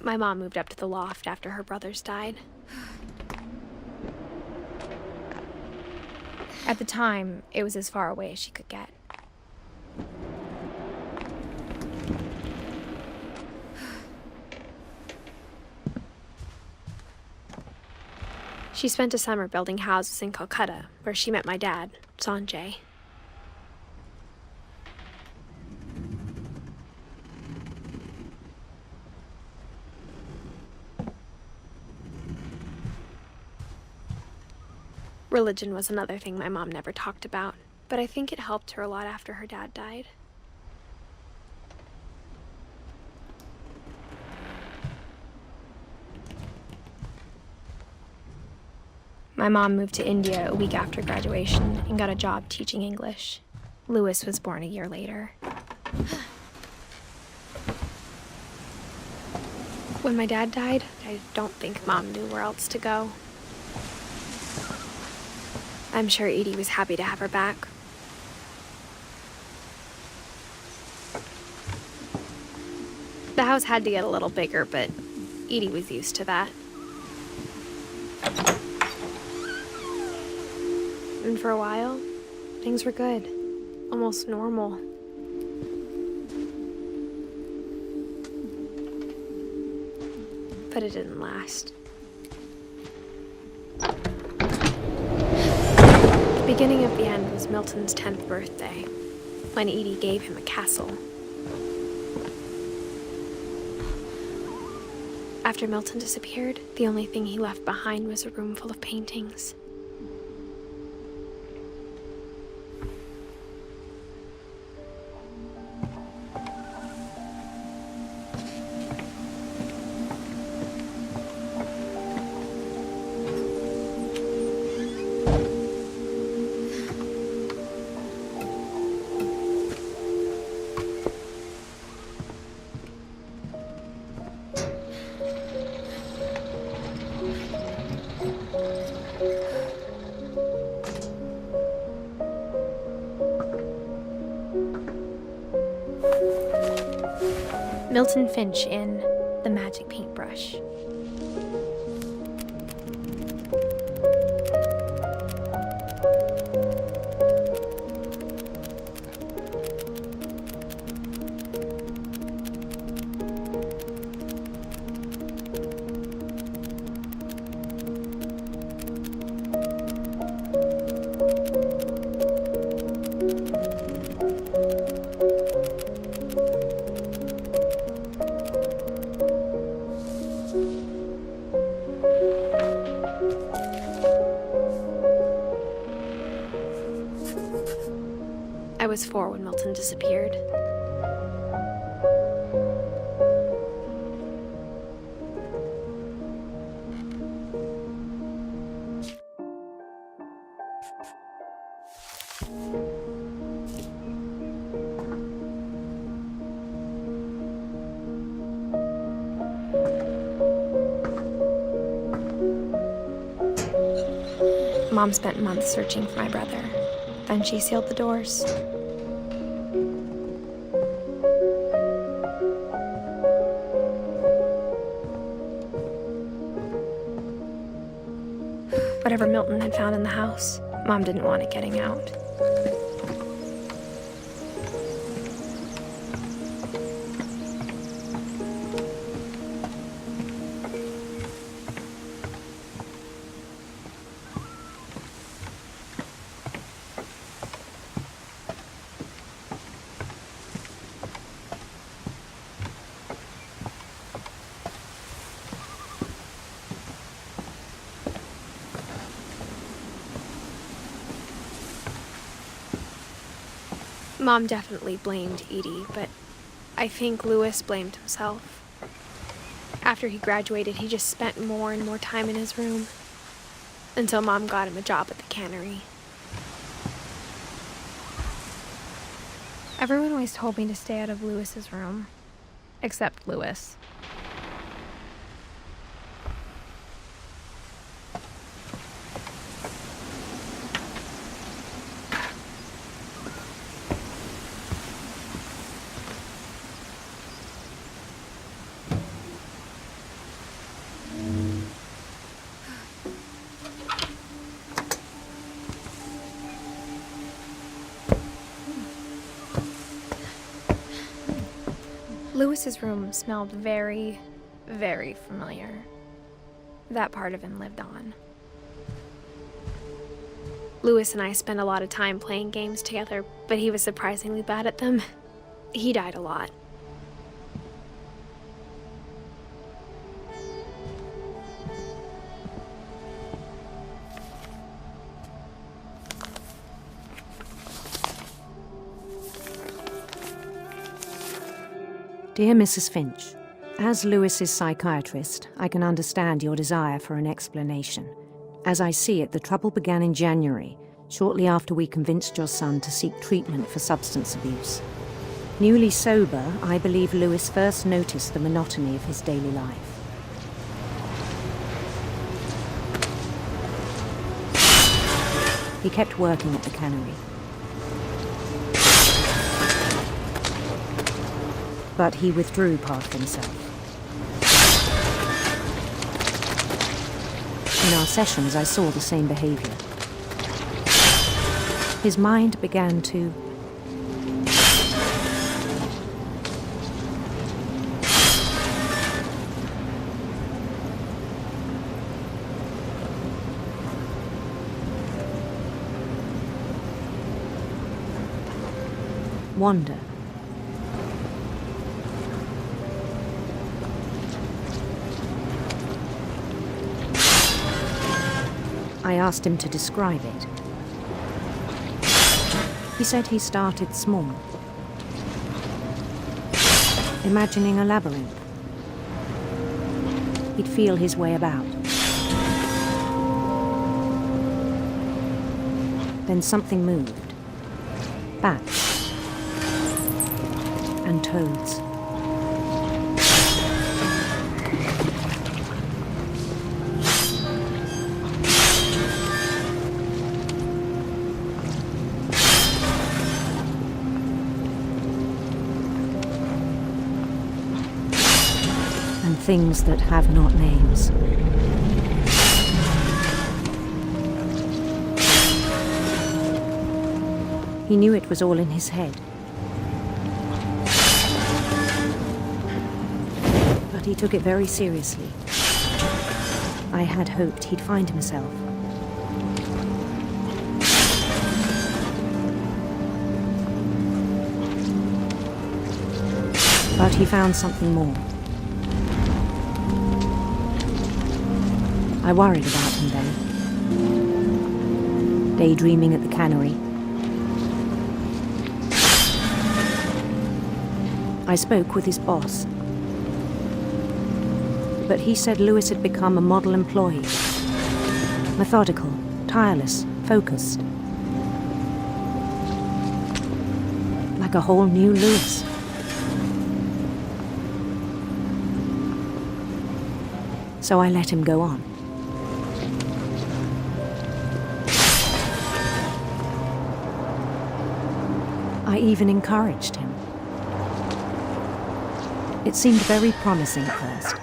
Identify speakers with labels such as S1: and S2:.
S1: My mom moved up to the loft after her brothers died. At the time, it was as far away as she could get. She spent a summer building houses in Calcutta, where she met my dad, Sanjay. Religion was another thing my mom never talked about, but I think it helped her a lot after her dad died. My mom moved to India a week after graduation and got a job teaching English. Louis was born a year later. When my dad died, I don't think Mom knew where else to go. I'm sure Edie was happy to have her back. The house had to get a little bigger, but Edie was used to that. And for a while, things were good, almost normal. But it didn't last. The beginning of the end was Milton's 10th birthday, when Edie gave him a castle. After Milton disappeared, the only thing he left behind was a room full of paintings. Milton Finch in The Magic Paintbrush. I was 4 when Milton disappeared. Mom spent months searching for my brother. Then she sealed the doors. Whatever Milton had found in the house, Mom didn't want it getting out. Mom definitely blamed Edie, but I think Louis blamed himself. After he graduated, he just spent more and more time in his room, until Mom got him a job at the cannery. Everyone always told me to stay out of Louis's room, except Louis. Lewis's room smelled very, very familiar. That part of him lived on. Lewis and I spent a lot of time playing games together, but he was surprisingly bad at them. He died a lot.
S2: Dear Mrs. Finch, as Lewis's psychiatrist, I can understand your desire for an explanation. As I see it, the trouble began in January, shortly after we convinced your son to seek treatment for substance abuse. Newly sober, I believe Lewis first noticed the monotony of his daily life. He kept working at the cannery. But he withdrew part of himself. In our sessions, I saw the same behavior. His mind began to wander. I asked him to describe it. He said he started small, imagining a labyrinth. He'd feel his way about. Then something moved. Bats and toads. And things that have not names. He knew it was all in his head. But he took it very seriously. I had hoped he'd find himself. But he found something more. I worried about him then. Daydreaming at the cannery. I spoke with his boss. But he said Lewis had become a model employee. Methodical, tireless, focused. Like a whole new Lewis. So I let him go on. I even encouraged him. It seemed very promising at first.